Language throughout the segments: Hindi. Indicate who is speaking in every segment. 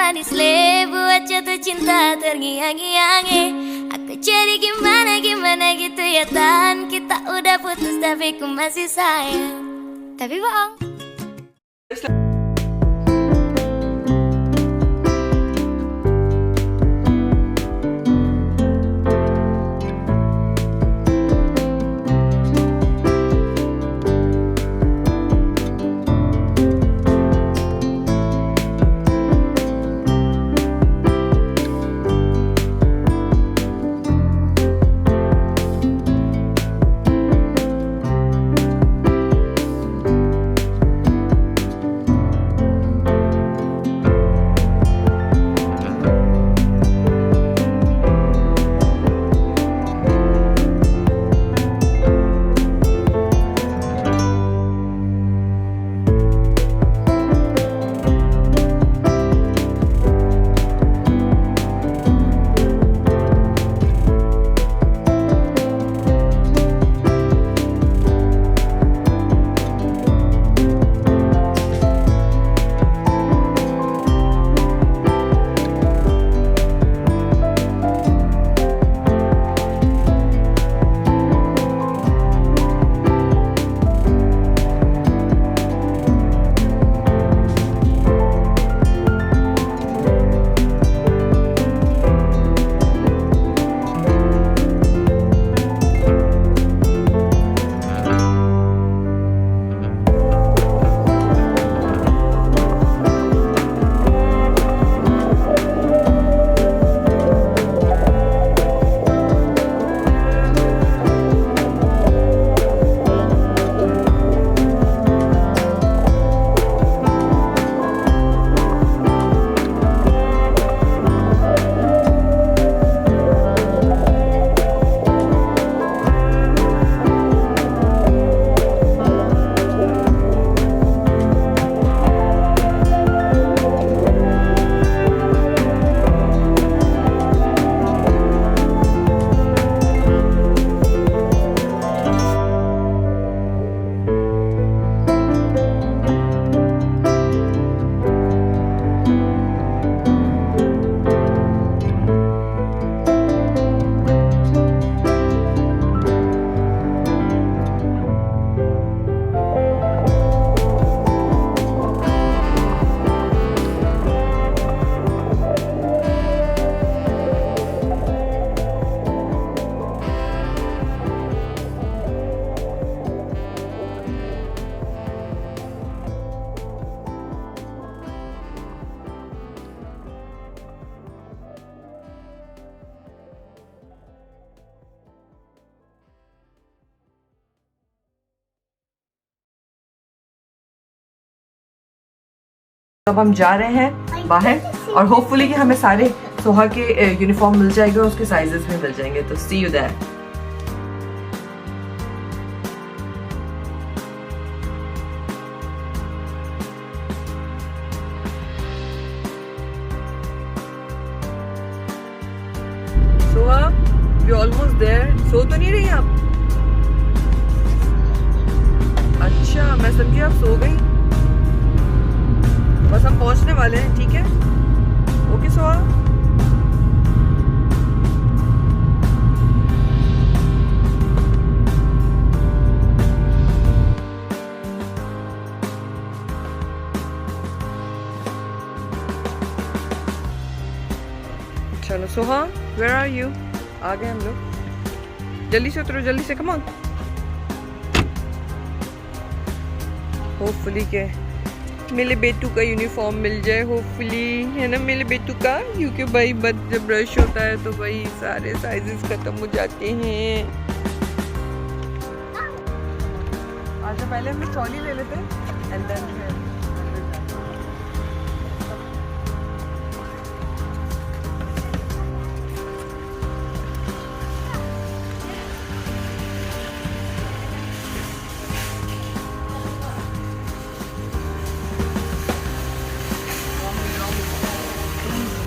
Speaker 1: manis buat jatuh cinta terngiang-ngiangi. Aku jadi gimana gitu ya Tan. Kita udah putus tapi ku masih sayang. Tapi bohong.
Speaker 2: अब हम जा रहे हैं बाहर और होपफुली कि हमें सारे सोहा के यूनिफॉर्म मिल जाएगा, उसके साइजेस भी मिल जाएंगे, तो सी यू देयर। सोहा वी ऑलमोस्ट देयर। सो तो नहीं रही आप? अच्छा, मैं समझी आप सो गई। बस हम पहुंचने वाले हैं, ठीक है? ओके सोहा। चलो सोहा, वेयर आर यू? आ गए हम लोग। जल्दी से उतरो, जल्दी से, कम ऑन। होपफुली के मेरे बेटू का यूनिफॉर्म मिल जाए, होपफुली, है ना मेरे बेटू का, क्योंकि भाई जब ब्रश होता है तो भाई सारे साइजेस खत्म हो जाते हैं। अच्छा, पहले हम ट्रॉली ले लेते हैं एंड देन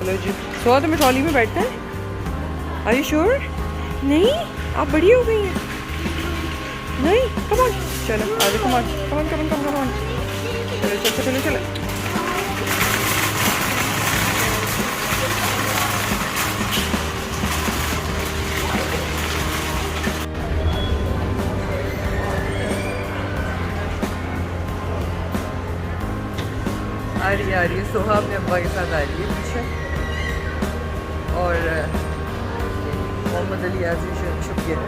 Speaker 2: चलो जी। सो तुम्हें ट्रॉली में बैठना है? Are you sure? नहीं, आप बड़ी हो गई हैं। नहीं, कम ऑन, चलो आ जाओ, come on, come on, come on, come on, चलो चलो चलो चलो। आ रही है। सोहा अपने अब्बा के साथ आ रही है पीछे, और मोहम्मद अली आज छुप गया है।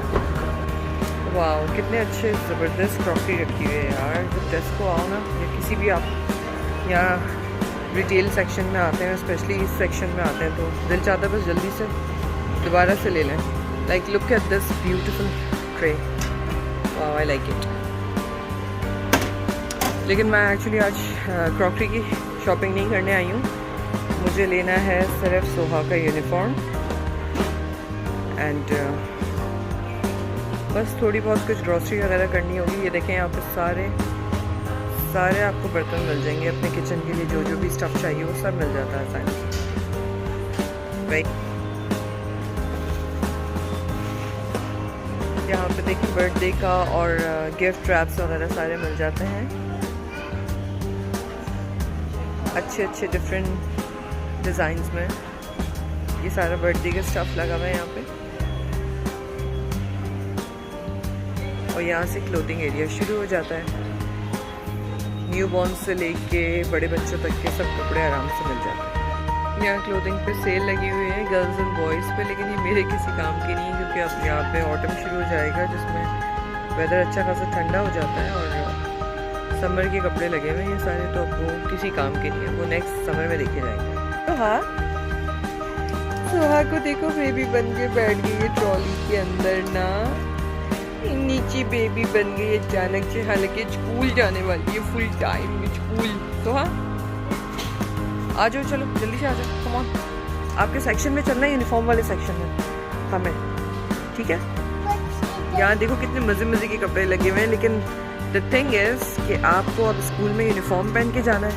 Speaker 2: वाह, कितने अच्छे ज़बरदस्त क्रॉकरी रखी हुई है यार। जब टेस्को आओ ना, या किसी भी आप यहाँ रिटेल सेक्शन में आते हैं, स्पेशली इस सेक्शन में आते हैं, तो दिल चाहता है बस जल्दी से दोबारा से ले लें। Like look at this beautiful tray, वाह आई लाइक इट। लेकिन मैं एक्चुअली आज क्रॉकरी की शॉपिंग नहीं करने आई हूँ। मुझे लेना है सिर्फ सोहा का यूनिफॉर्म एंड बस थोड़ी बहुत कुछ ग्रॉसरी वगैरह करनी होगी। ये देखें यहाँ पे सारे आपको बर्तन मिल जाएंगे अपने किचन के लिए, जो भी स्टफ़ चाहिए वो सब मिल जाता है साइंस राइट। यहाँ पे देखिए बर्थडे का और गिफ्ट रैप्स वगैरह सारे मिल जाते हैं, अच्छे डिफरेंट डिज़ाइंस में। ये सारा बर्थडे का स्टफ़ लगा हुआ है यहाँ पे, और यहाँ से क्लोथिंग एरिया शुरू हो जाता है। न्यू बॉर्न से लेके बड़े बच्चों तक के सब कपड़े आराम से मिल जाते हैं। यहाँ क्लोथिंग पे सेल लगी हुई है गर्ल्स एंड बॉयज़ पे, लेकिन ये मेरे किसी काम की नहीं है, क्योंकि अब यहाँ पे ऑटम शुरू हो जाएगा जिसमें वेदर अच्छा खासा ठंडा हो जाता है, और समर के कपड़े लगे हुए हैं ये सारे, तो अब वो किसी काम के नहीं है, वो नेक्स्ट समर में देखे जाएंगे। तो हाँ, सोहा को देखो बेबी बन के बैठ गई है ट्रॉली के अंदर ना, नीचे बेबी बन गई अचानक से। हालांकि स्कूल जाने वाली है फुल टाइम में स्कूल। तो हाँ, आ जाओ, चलो जल्दी से आ जाओ, कम ऑन। आपके सेक्शन में चलना है, यूनिफॉर्म वाले सेक्शन में हमें, ठीक है। यहाँ देखो कितने मज़े के कपड़े लगे हुए हैं, लेकिन द थिंग इज़ कि आपको अब स्कूल में यूनिफॉर्म पहन के जाना है,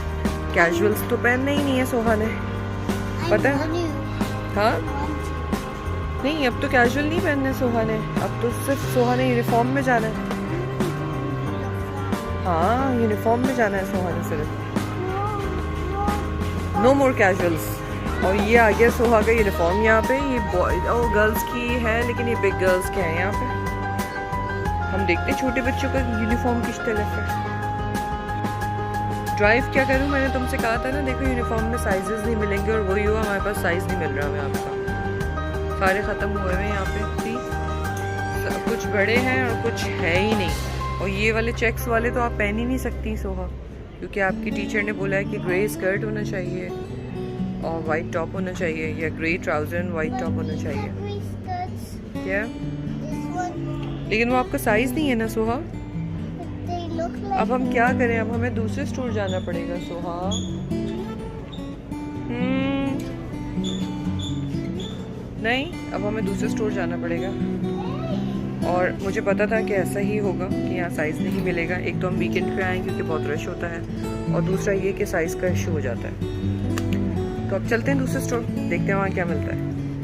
Speaker 2: कैजुअल्स तो पहनने ही नहीं है सोहा ने, पता है। हाँ नहीं, अब तो कैजुअल नहीं पहनने सोहा ने, अब तो सिर्फ सोहा ने यूनिफॉर्म में जाना है। हाँ, यूनिफॉर्म में जाना है सोहा ने सिर्फ, नो मोर कैजुअल्स। और ये आ गया सोहा का यूनिफॉर्म यहाँ पे। ये बॉय और गर्ल्स की है, लेकिन ये बिग गर्ल्स के हैं यहाँ पे। हम देखते हैं छोटे बच्चों का यूनिफॉर्म किस तरह है। ड्राइव क्या करूँ, मैंने तुमसे कहा था ना, देखो यूनिफॉर्म में साइजेस नहीं मिलेंगे, और वही हुआ, हमारे पास साइज़ नहीं मिल रहा हमें आपका। सारे ख़त्म हुए हैं यहाँ पे, कुछ बड़े हैं और कुछ है ही नहीं। और ये वाले चेक्स वाले तो आप पहन ही नहीं सकती सोहा, क्योंकि आपकी टीचर ने बोला है कि ग्रे स्कर्ट होना चाहिए और वाइट टॉप होना चाहिए, या grey trouser and white top होना चाहिए। क्या? लेकिन वो आपका साइज़ नहीं है ना सोहा। अब हम क्या करें, अब हमें दूसरे स्टोर जाना पड़ेगा सोहा। नहीं, अब हमें दूसरे स्टोर जाना पड़ेगा, और मुझे पता था कि ऐसा ही होगा कि यहाँ साइज़ नहीं मिलेगा। एक तो हम वीकेंड पे आए क्योंकि बहुत रश होता है, और दूसरा ये कि साइज़ का इशू हो जाता है। तो अब चलते हैं दूसरे स्टोर, देखते हैं वहाँ क्या मिलता है।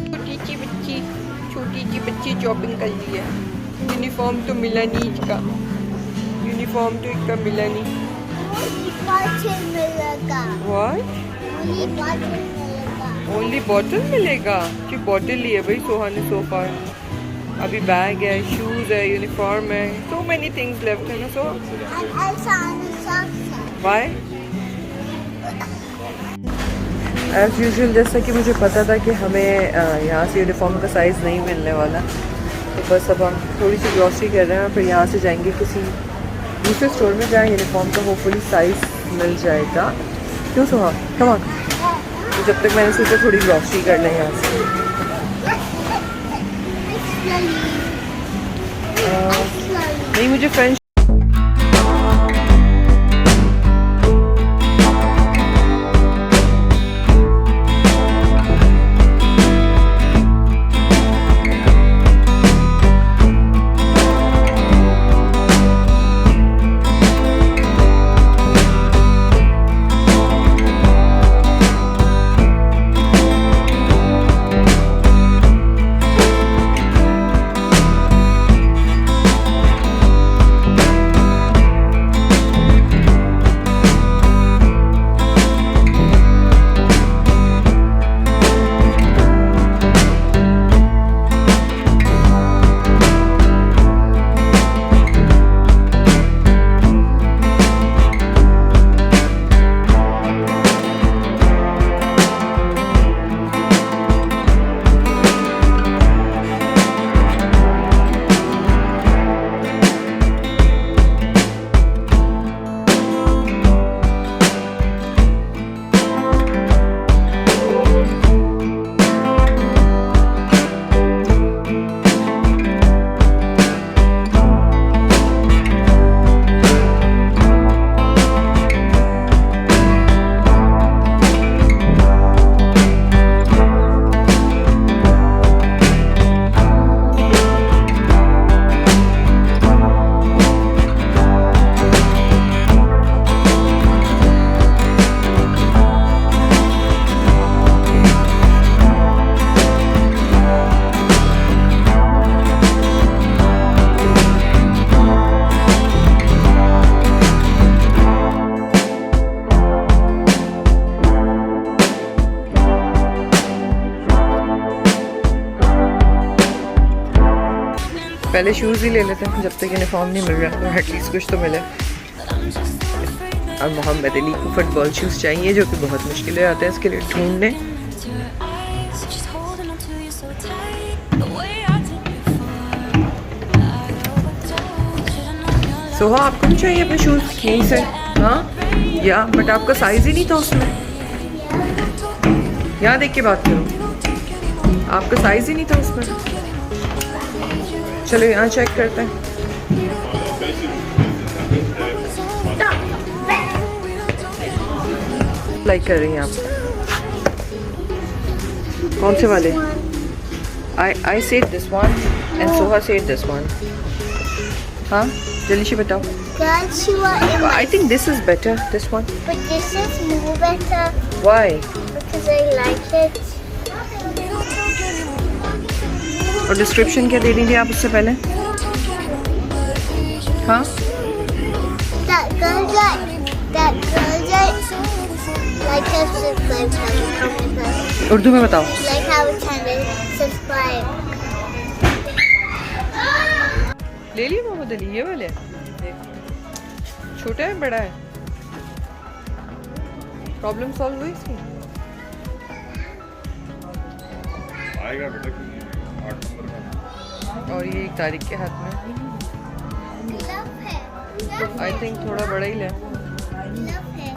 Speaker 2: छोटी सी बच्ची शॉपिंग कर ली है। यूनिफॉर्म तो मिला नहीं इसका, यूनिफॉर्म तो इसका मिला नहीं। ओनली बॉटल मिलेगा? कि बॉटल ली है भाई सोहा ने सो फार। अभी बैग है, शूज़ है, यूनिफॉर्म है, सो मेनी थिंग्स लेफ्ट है ना। सो बाय। एज यूजुअल, जैसा कि मुझे पता था कि हमें यहाँ से यूनिफॉर्म का साइज़ नहीं मिलने वाला, तो बस अब हम थोड़ी सी ग्रॉसरी कर रहे हैं, फिर यहाँ से जाएंगे किसी दूसरे स्टोर में जहाँ यूनिफॉर्म का होपफुली साइज़ मिल जाएगा। क्यों सोहा, कम ऑन। तो जब तक मैंने सोचा थोड़ी ग्रॉसरी कर लें यहाँ से। नहीं, मुझे फ्रेंच पहले शूज़ ही ले लेते हैं जब तक यूनिफॉर्म नहीं मिल रहा, तो एटलीस्ट कुछ तो मिले। और मोहम्मद अली को फुटबॉल शूज़ चाहिए जो कि बहुत मुश्किल हो जाते हैं इसके लिए ढूंढने। सोहा आपको भी चाहिए अपने शूज़ यहीं से? हाँ या बट आपका साइज़ ही नहीं था उसमें। यहाँ देख के बात करो, आपका साइज़ ही नहीं था उसमें। चलो यहाँ चेक करते हैं। लाइक कर रही हैं आप कौन से वाले? I said this one and Soha said this one. हाँ जल्दी से बताओ। I think this is better, this one.
Speaker 3: But this is more better
Speaker 2: Why?
Speaker 3: because I like it.
Speaker 2: और डिस्क्रिप्शन क्या दे रही थी आप उससे पहले? हाँ
Speaker 3: That girl that like how subscribe, comment us.
Speaker 2: Urdu में बताओ।
Speaker 3: Like how channel, subscribe.
Speaker 2: ले लिए मोहम्मद अली ये वाले? छोटा है बड़ा है? प्रॉब्लम सॉल्व हुई इसकी?
Speaker 4: आएगा बेटा 8 नंबर का।
Speaker 2: और ये 1 तारीख के हाथ में।
Speaker 3: Love है,
Speaker 2: आई थिंक थोड़ा बड़ा ही ले।
Speaker 3: love है.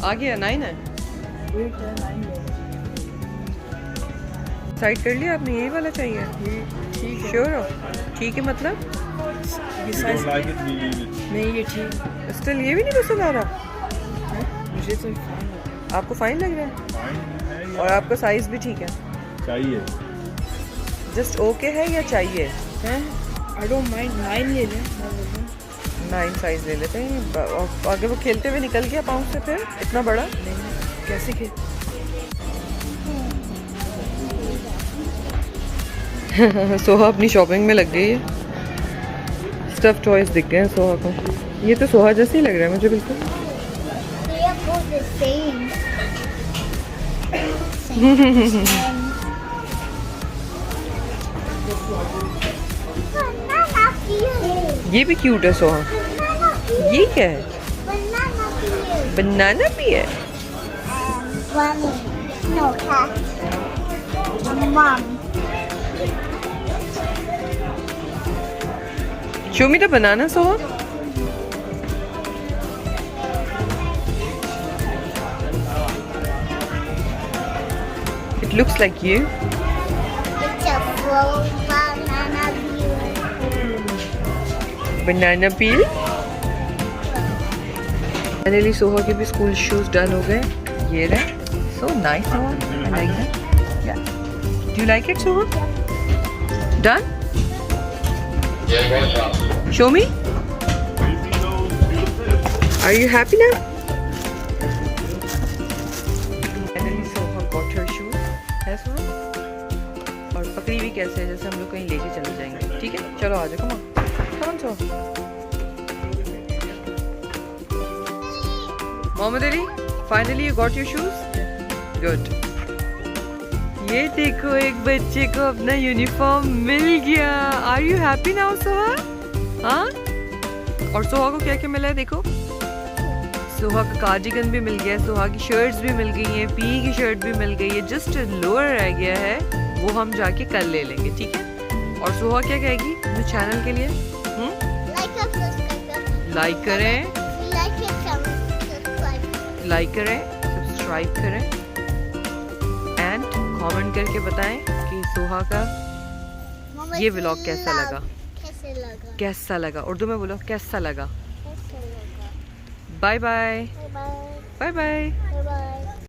Speaker 2: आ गया 9 है। साइड कर लिया आपने? यही वाला चाहिए? ठीक है। श्योर हो? ठीक है मतलब?
Speaker 4: You don't like it, we leave it.
Speaker 5: नहीं ये ठीक
Speaker 2: स्टिल ये भी नहीं पसंद आ रहा?
Speaker 5: है, मुझे तो फाइन है।
Speaker 2: आपको फाइन लग रहा है?
Speaker 4: Fine है
Speaker 2: और
Speaker 4: या
Speaker 2: आपका साइज भी ठीक है?
Speaker 4: चाहिए?
Speaker 2: जस्ट ओके है या चाहिए?
Speaker 5: हैं आई डोंट माइंड 9 ले लें, मैं बोल रहा हूँ।
Speaker 2: 9 साइज ले लेते हैं। और आगे वो खेलते हुए निकल गया पाँव से फिर इतना बड़ा।
Speaker 5: नहीं कैसे खेल
Speaker 2: सोहा अपनी शॉपिंग में लग गई है। स्टफ टॉयज दिख गए हैं सोहा को। ये तो सोहा जैसे ही लग रहा है मुझे बिल्कुल।
Speaker 3: They are both the same. Banana peel.
Speaker 2: ये भी क्यूट है सोहा।
Speaker 3: Banana peel.
Speaker 2: ये क्या है?
Speaker 3: Banana peel.
Speaker 2: बनाना भी है?
Speaker 3: Bunny. No, cat. Mom.
Speaker 2: Show me the banana, Soha. It looks like you.
Speaker 3: It's a full banana peel.
Speaker 2: Banana peel. Finally, Soha के भी स्कूल शूज डन हो गए। ये रहे। So nice, Soha. I like that. Yeah. Do you like it, Soha? Done? Show me. Are you happy now? Finally, Soha got her shoes. है Soha? और पकड़ी भी कैसे है जैसे हम लोग कहीं लेके चले जाएंगे। ठीक है चलो आ जाओ। Come on Soha. Mohammad Ali, finally you got your shoes? Good. ये देखो एक बच्चे को अपना यूनिफॉर्म मिल गया। Are you happy now Soha? हाँ और सोहा को क्या क्या मिला है देखो। सोहा का कार्डिगन भी मिल गया है, सोहा की शर्ट्स भी मिल गई हैं, पी की शर्ट भी मिल गई है, जस्ट लोअर रह गया है वो हम जाके कल ले लेंगे। ठीक है और सोहा क्या कहेगी अपने चैनल के लिए?
Speaker 3: Like and subscribe.
Speaker 2: लाइक करें,
Speaker 3: Like it, subscribe.
Speaker 2: लाइक करें, सब्सक्राइब करें एंड कमेंट करके बताएं कि सोहा का
Speaker 3: Mama,
Speaker 2: ये व्लॉग कैसा
Speaker 3: love.
Speaker 2: लगा?
Speaker 3: कैसे लगा?
Speaker 2: कैसा लगा? उर्दू में बोलो कैसा लगा?
Speaker 3: कैसे लगा?
Speaker 2: Bye bye
Speaker 3: Bye bye.
Speaker 2: Bye bye.
Speaker 3: Bye bye.